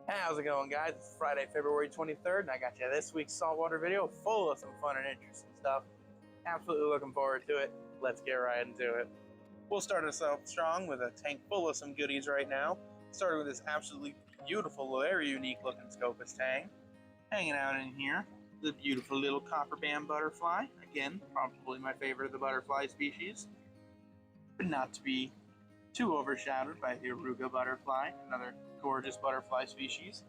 How's it going, guys? It's Friday, February 23rd, and I got you this week's saltwater video full of some fun and interesting stuff. Absolutely looking forward to it. Let's get right into it. We'll start us off strong with a tank full of some goodies right now. Starting with this absolutely beautiful, very unique looking Scopus tang. Hanging out in here, the beautiful little copper band butterfly. Again, probably my favorite of the butterfly species, but not to be too overshadowed by the Aruga butterfly, another gorgeous butterfly species.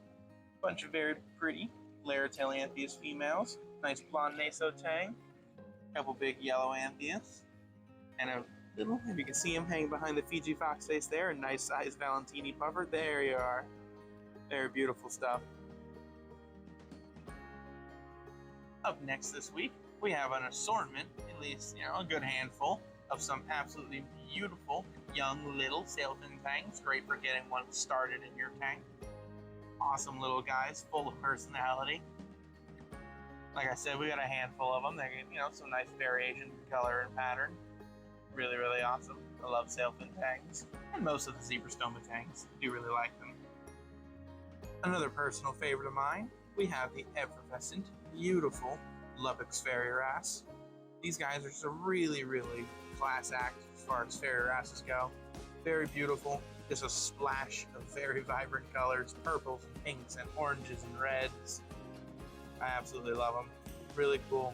Bunch of very pretty Laertilianthes females, nice blonde naso tang, couple big yellow anthias, and a little, if you can see him hanging behind the Fiji fox face there, a nice sized Valentini puffer. There you are. Very beautiful stuff. Up next this week, we have an assortment, at least, a good handful, of some absolutely beautiful young little sailfin tangs. Great for getting one started in your tank. Awesome little guys, full of personality. Like I said, we got a handful of them. They get, some nice variation in color and pattern. Really, really awesome. I love sailfin tangs, and most of the zebrastoma tangs. I do really like them. Another personal favorite of mine, we have the effervescent, beautiful Lubbock's fairy wrasse. These guys are just a really, really class act as far as fairy wrasses go. Very beautiful, just a splash of very vibrant colors, purples and pinks and oranges and reds. I absolutely love them. Really cool,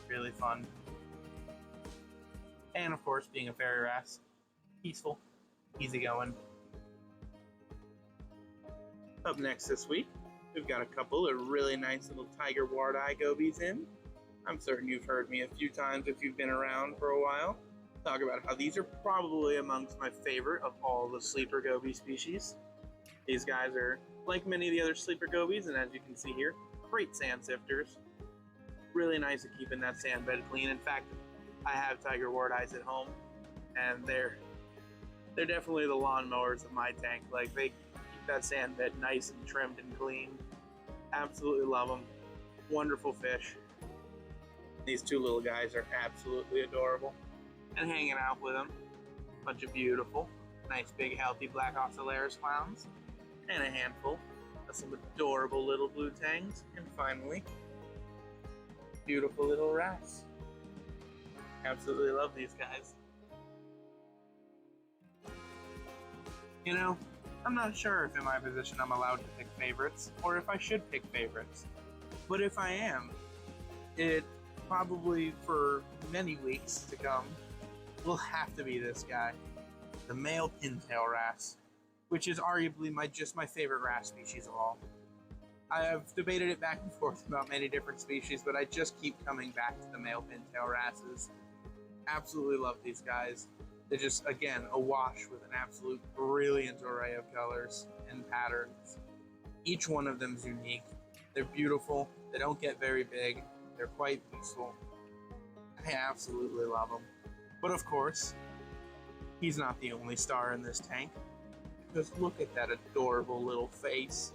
really fun. And of course, being a fairy wrasse, peaceful, easygoing. Up next this week, we've got a couple of really nice little tiger wart-eye gobies in. I'm certain you've heard me a few times if you've been around for a while talk about how these are probably amongst my favorite of all the sleeper goby species. These guys are like many of the other sleeper gobies, and as you can see here, great sand sifters. Really nice at keeping that sand bed clean. In fact, I have tiger wart-eyes at home, and they're definitely the lawnmowers of my tank. Like, they keep that sand bed nice and trimmed and clean. Absolutely love them. Wonderful fish. These two little guys are absolutely adorable. And hanging out with them, a bunch of beautiful, nice big healthy black ocellaris clowns, and a handful of some adorable little blue tangs, and finally, beautiful little wrasse. Absolutely love these guys. I'm not sure if in my position I'm allowed to pick favorites, or if I should pick favorites. But if I am, it probably for many weeks to come will have to be this guy, the male pintail wrasse, which is arguably my favorite wrasse species of all. I have debated it back and forth about many different species, but I just keep coming back to the male pintail wrasses. Absolutely love these guys. They're just, again, awash with an absolute brilliant array of colors and patterns. Each one of them is unique. They're beautiful. They don't get very big. They're quite peaceful. I absolutely love them. But of course, he's not the only star in this tank. Just look at that adorable little face.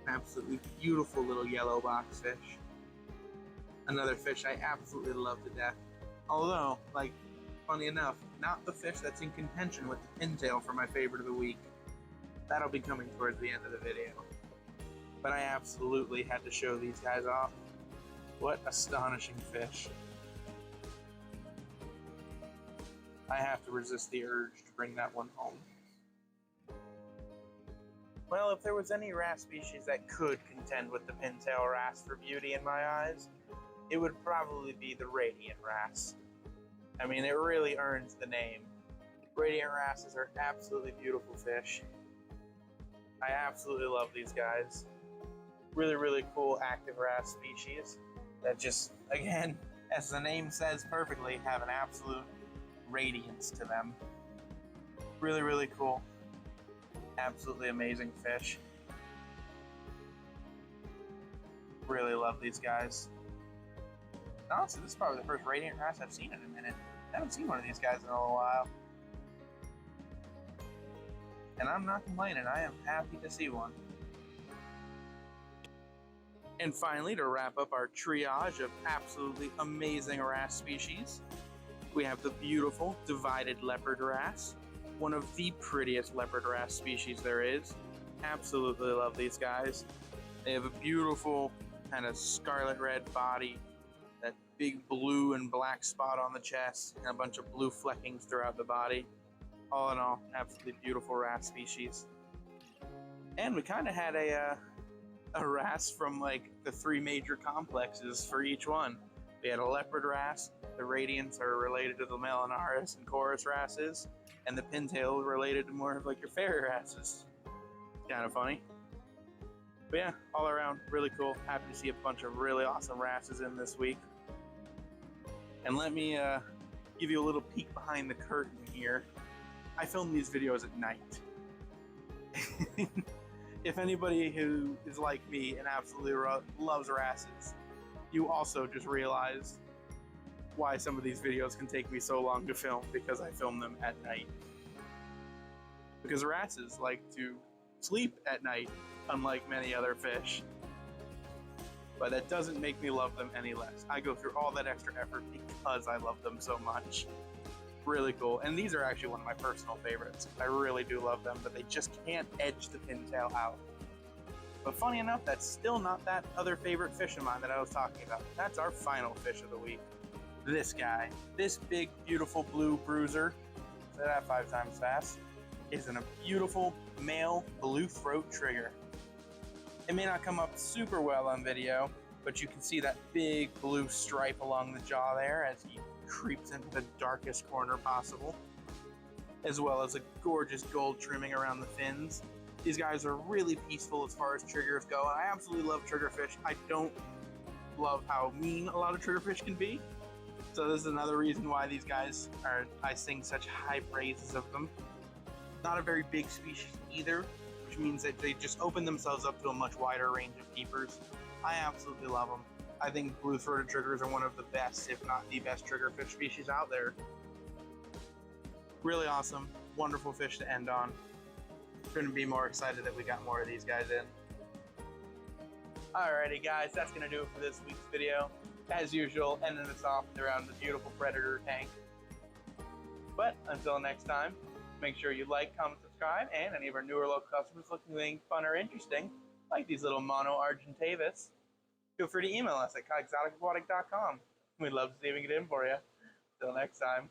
An absolutely beautiful little yellow boxfish. Another fish I absolutely love to death. Although, funny enough, not the fish that's in contention with the pintail for my favorite of the week. That'll be coming towards the end of the video. But I absolutely had to show these guys off. What astonishing fish. I have to resist the urge to bring that one home. Well, if there was any wrasse species that could contend with the pintail wrasse for beauty in my eyes, it would probably be the radiant wrasse. I mean, it really earns the name. Radiant wrasses are absolutely beautiful fish. I absolutely love these guys. Really, really cool active wrasse species that just, again, as the name says perfectly, have an absolute radiance to them. Really, really cool. Absolutely amazing fish. Really love these guys. Honestly, this is probably the first radiant wrasse I've seen in a minute. I haven't seen one of these guys in a little while. And I'm not complaining. I am happy to see one. And finally, to wrap up our triage of absolutely amazing wrasse species, we have the beautiful divided leopard wrasse, one of the prettiest leopard wrasse species there is. Absolutely love these guys. They have a beautiful kind of scarlet red body, that big blue and black spot on the chest, and a bunch of blue fleckings throughout the body. All in all, absolutely beautiful wrasse species. And we kind of had a wrasse from like the 3 major complexes for each one. We had a leopard wrasse. The radiants are related to the Melanaris and Chorus wrasses, and the pintail related to more of like your fairy wrasses. Kind of funny. But yeah, all around, really cool. Happy to see a bunch of really awesome wrasses in this week. And let me give you a little peek behind the curtain here. I film these videos at night. If anybody who is like me and absolutely loves wrasses, you also just realized why some of these videos can take me so long to film, because I film them at night. Because wrasses like to sleep at night, unlike many other fish. But that doesn't make me love them any less. I go through all that extra effort because I love them so much. Really cool. And these are actually one of my personal favorites. I really do love them, but they just can't edge the pintail out. But funny enough, that's still not that other favorite fish of mine that I was talking about. That's our final fish of the week. This guy. This big, beautiful blue bruiser, say that 5 times fast, is a beautiful male blue throat trigger. It may not come up super well on video, but you can see that big blue stripe along the jaw there as he creeps into the darkest corner possible, as well as a gorgeous gold trimming around the fins. These guys are really peaceful as far as triggers go, and I absolutely love triggerfish. I don't love how mean a lot of triggerfish can be, so this is another reason why these guys I sing such high praises of them. Not a very big species either, which means that they just open themselves up to a much wider range of keepers. I absolutely love them. I think blue-throated triggers are one of the best, if not the best, triggerfish species out there. Really awesome, wonderful fish to end on. Couldn't be more excited that we got more of these guys in. Alrighty guys, that's going to do it for this week's video. As usual, ending us off around the beautiful predator tank. But until next time, make sure you like, comment, subscribe, and any of our newer local customers looking for anything fun or interesting, like these little mono argentavis, feel free to email us at exoticaquatic.com. We'd love to see if we can get in for you. Till next time.